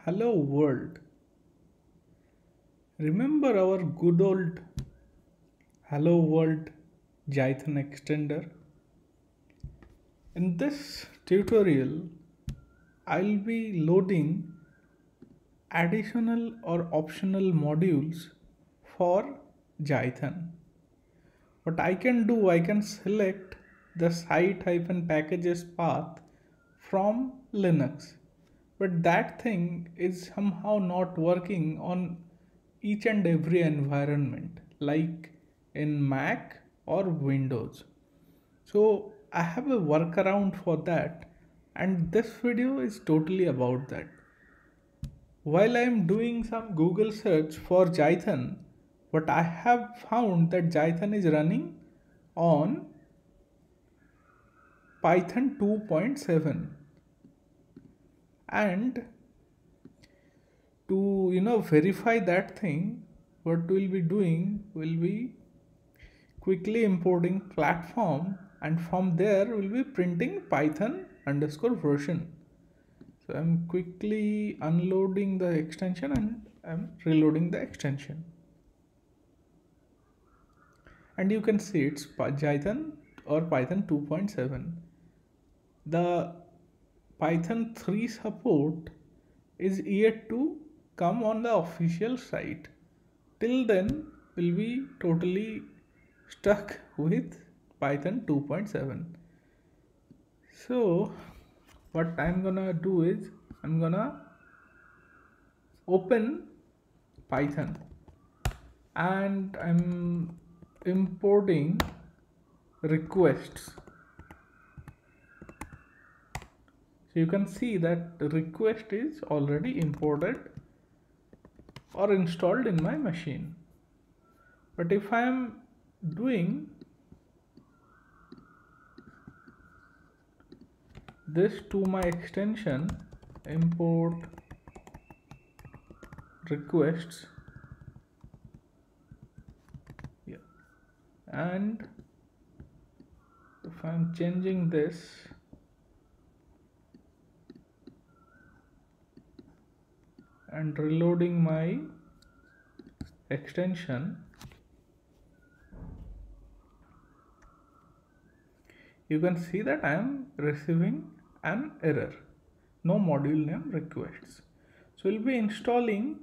Hello world. Remember our good old Hello World Jython extender? In this tutorial, I'll be loading additional or optional modules for Jython. What I can do, I can select the site-packages path from Linux. But that thing is somehow not working on each and every environment, like in Mac or Windows. So I have a workaround for that, and this video is totally about that. While I am doing some Google search for Jython, what I have found that Jython is running on Python 2.7, and to verify that thing, what we'll be doing will be quickly importing platform, and from there we'll be printing python underscore version. So I'm quickly unloading the extension and I'm reloading the extension, and you can see it's Jython or Python 2.7. The Python 3 support is yet to come on the official site. Till then, we'll be totally stuck with Python 2.7. So, what I'm gonna do is I'm gonna open Python and I'm importing requests. So you can see that the request is already imported or installed in my machine. But if I am doing this to my extension, import requests, and if I'm changing this and reloading my extension, you can see that I am receiving an error, no module name requests. So we'll be installing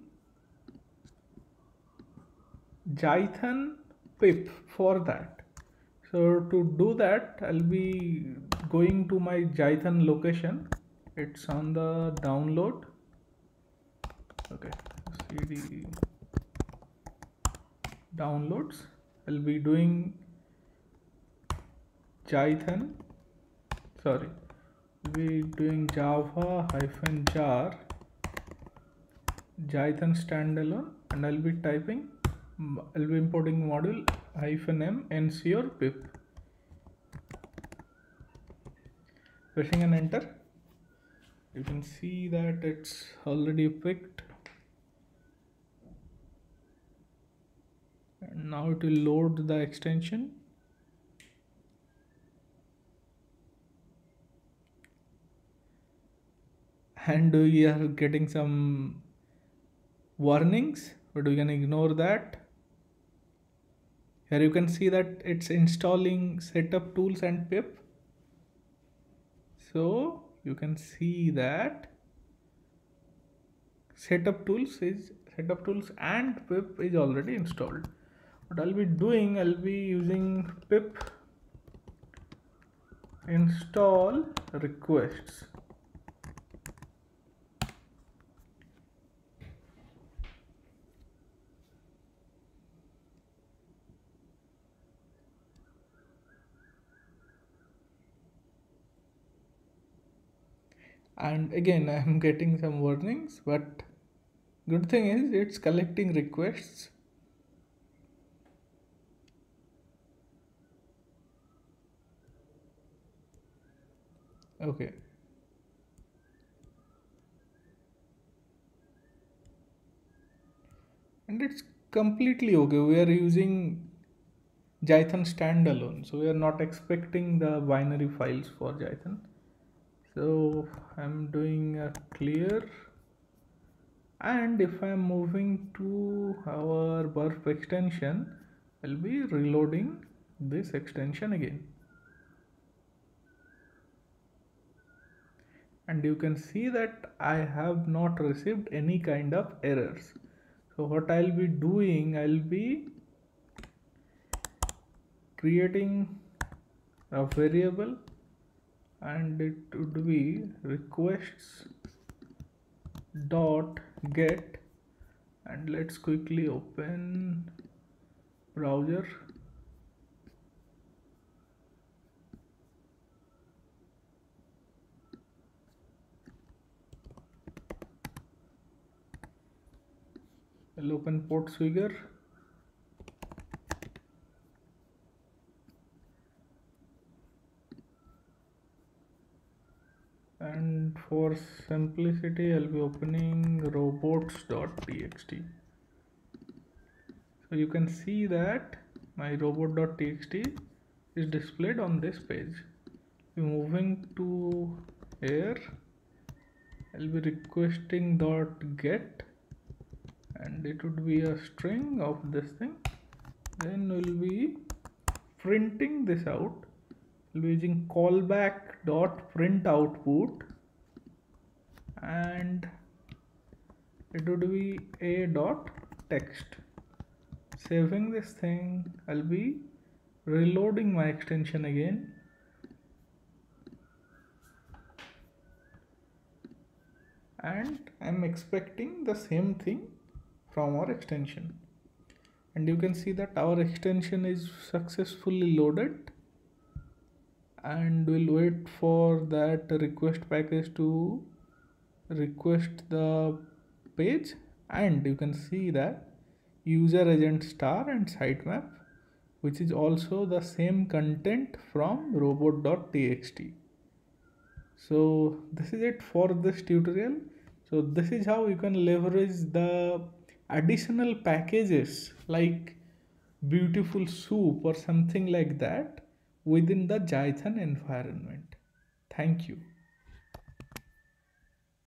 Jython pip for that. So to do that, I'll be going to my Jython location. It's on the download. Okay, cd downloads. I'll be doing Jython. Sorry, we'll be doing java-jar Jython standalone, and I'll be importing module -m ncr pip. Pressing an enter, you can see that it's already picked, and now it will load the extension. And we are getting some warnings, but we can ignore that. Here you can see that it's installing setup tools and pip. So you can see that setup tools and pip is already installed. What I'll be doing, I'll be using pip install requests. And again I'm getting some warnings, but good thing is it's collecting requests. Okay, and it's completely okay. We are using Jython standalone, so we are not expecting the binary files for Jython. So I'm doing a clear And if I'm moving to our burp extension, I'll be reloading this extension again. And you can see that I have not received any kind of errors. So what I'll be doing, I'll be creating a variable, and it would be requests dot get, and let's quickly open browser. I'll open Portswigger. And for simplicity, I'll be opening robots.txt. So you can see that my robot.txt is displayed on this page. Moving to here, I'll be requesting .get, and it would be a string of this thing. Then we'll be printing this out. We'll be using callback.print output, and it would be a.text. Saving this thing, I'll be reloading my extension again. And I'm expecting the same thing from our extension. And you can see that our extension is successfully loaded. And we'll wait for that request package to request the page. And you can see that user agent star and sitemap, which is also the same content from robot.txt. So this is it for this tutorial. So this is how you can leverage the additional packages like beautiful soup or something like that within the Jython environment. Thank you.